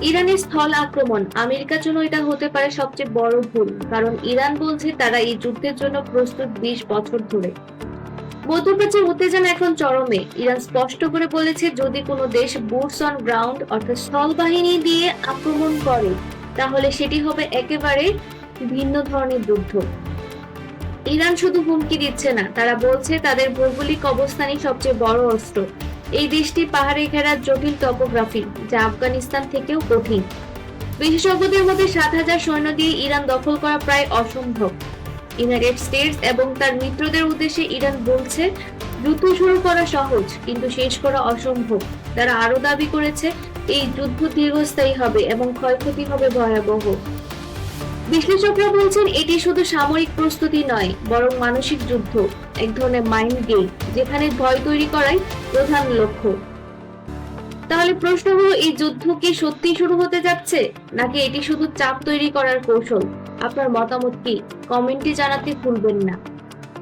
ইরানের স্থল আক্রমণ আমেরিকার জন্য এটা হতে পারে সবচেয়ে বড় ভুল, কারণ ইরান বলছে তারা এই যুদ্ধের জন্য প্রস্তুত 20 বছর ধরে। মধ্যপ্রাচ্যের উত্তেজনা এখন চরমে। ইরান স্পষ্ট করে বলেছে যদি কোনো দেশ বুটস অন গ্রাউন্ড অর্থাৎ স্থল বাহিনী দিয়ে আক্রমণ করে তাহলে সেটি হবে একেবারে ভিন্ন ধরনের যুদ্ধ। ইরান শুধু হুমকি দিচ্ছে না, তারা বলছে তাদের ভৌগোলিক অবস্থানই সবচেয়ে বড় অস্ত্র। এই দেশটি পাহাড়ে ঘেরা জটিল টপোগ্রাফি, যা আফগানিস্তান থেকেও কঠিন। বিশেষজ্ঞদের মধ্যে 7,000 সৈন্য দিয়ে ইরান দখল করা প্রায় অসম্ভব। ইউনাইটেড স্টেটস এবং তার মিত্রদের উদ্দেশ্যে ইরান বলছে যুদ্ধ শুরু করা সহজ কিন্তু শেষ করা অসম্ভব। তারা আরো দাবি করেছে এই যুদ্ধ দীর্ঘস্থায়ী হবে এবং ক্ষয়ক্ষতি হবে ভয়াবহ। বিশ্লেষকরা বলছেন এটি শুধু সামরিক প্রস্তুতি নয়, বরং মানসিক যুদ্ধ, এক ধরনের মাইন্ড গেম, যেখানে ভয় তৈরি করাই প্রধান লক্ষ্য। তাহলে প্রশ্ন হলো, এই যুদ্ধ কি সত্যি শুরু হতে যাচ্ছে, নাকি এটি শুধু চাপ তৈরি করার কৌশল? আপনার মতামত কি? কমেন্টে জানাতে ভুলবেন না।